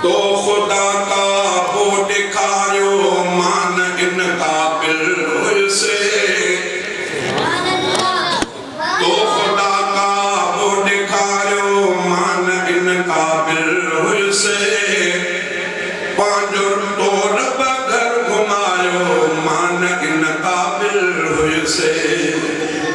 तो खुदा का वो दिखायो मान इन काबिल हुइसे तो खुदा का वो दिखायो मान इन काबिल हुइसे पांजो तो रब घर घुमायो मान इन काबिल हुइसे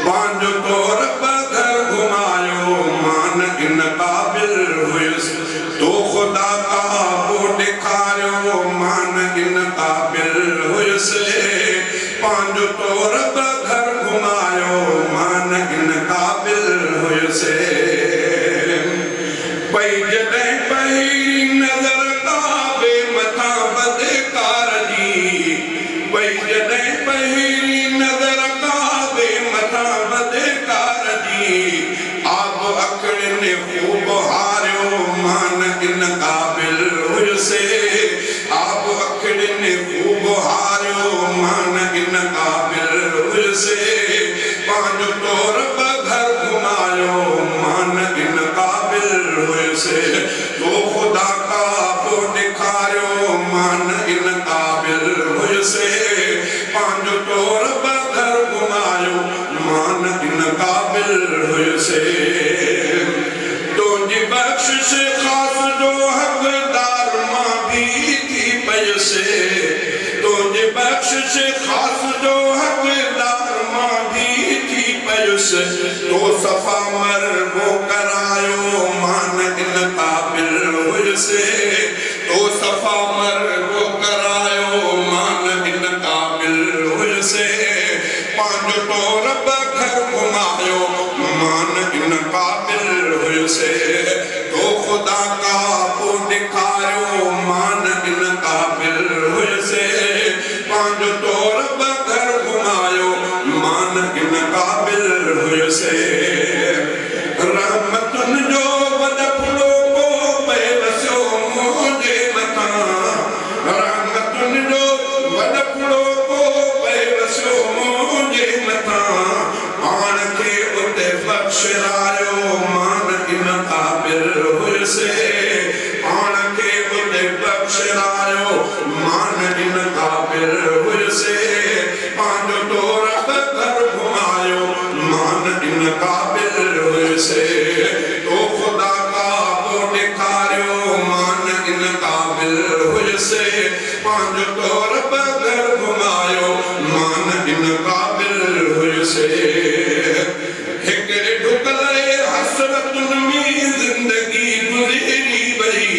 पांजो तो रब घर घुमायो मान इन काबिल हुइसे तो खुदा का वो दिखायो मान इन काबिल हुइसे पांजो तो रब घर घुमायो मान इन काबिल हुइसे पई जॾहिं पहिरीं नज़र काबे मथां बदकार जी पई जॾहिं पहिरीं नज़र काबे मथां बदकार जी आब अखड़ियुनि ख़ूब हारियो मान इन काबिल हुइसे आब अखड़ियुनि ख़ूब हारियो मान इन काबिल हुइसे पंहिंजो तो रब घर घुमायो मान इन काबिल हुइसे तो खुदा का वो दिखायो मान इन काबिल हुइसे पंहिंजो तो रब घर घुमायो मान इन काबिल हुइसे तुंहिंजी बख़्शिश ख़ास जो हक़दार मां भी थी पयुसे तुंहिंजी बख़्शिश ख़ास जो हक़दार मां भी थी पयुसे तो सफ़ा मर वो करायो मान इन काबिल हुइसे तो सफ़ा मर वो करायो मान इन काबिल हुइसे पंहिंजो तो रब घर घुमायो मान इन काबिल हुइसे तो खुदा का वो दिखायो मान इन काबिल हुइसे पंहिंजो तो रब घर घुमायो मान इन काबिल हुइसे रहमतुनि जो वॾो को पए वसियो मुंहिंजे मथां रहमतुनि जो वॾो को पए वसियो मुंहिंजे मथां पाण खे उते बख़्शिरायो मान इन काबिल हुइसे पाण खे उते बख़्शिरायो मान इन काबिल हुइसे पंहिंजो तो रब घर घुमायो मान इन काबिल हुइसे तो खुदा का वो दिखायो मान इन काबिल हुइसे पंहिंजो तो रब घर घुमायो मान इन काबिल हुइसे हिकिड़े ढुकले हसरतुनि में ज़िंदगी गुज़री वई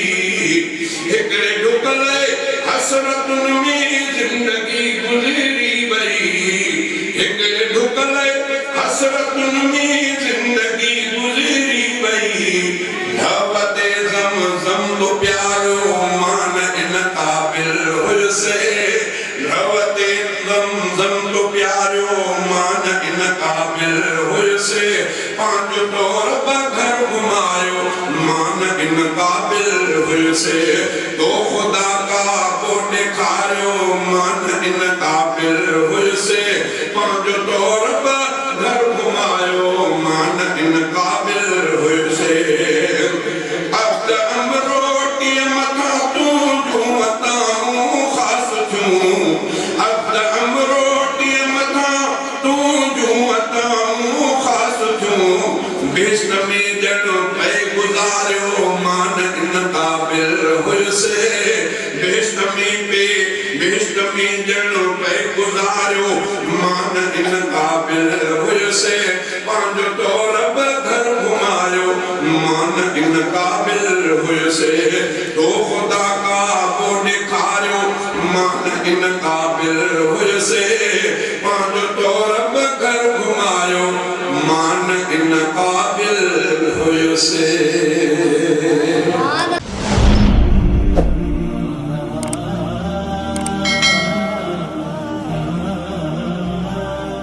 हिकिड़े ढुकले हसरतुनि में ज़िंदगी गुज़री वई हिकिड़े ढुकले हसरतुनि में ज़िंदगी गुज़री वई ढवते ज़मज़म तो प्यारो मान इन काबिल हुइसे ढवते ज़मज़म तो प्यारो मान इन काबिल हुइसे पंहिंजो तो रब घर घुमायो मान इन काबिल हुइसे तो खुदा का वो दिखायो मान इन काबिल हुइसे पंहिंजो तो रब घर घुमायो मान इन काबिल हुइसे अब्द अमरोटी मथां तूं जूं अताऊं ख़ासि थियूं अब्द अमरोटी मथां तूं जूं अताऊं ख़ासि थियूं बेश्त में ॼणु पए गुज़ारियो मान इन काबिल हुइसे बेश्त में ॼणु पए गुज़ारियो मान इन काबिल हुइसे पंहिंजो तो रब घर घुमायो मान इन काबिल हुइसे तो खुदा का वो दिखायो मान इन काबिल हुइसे पंहिंजो तो रब घर घुमायो मान इन काबिल हुइसे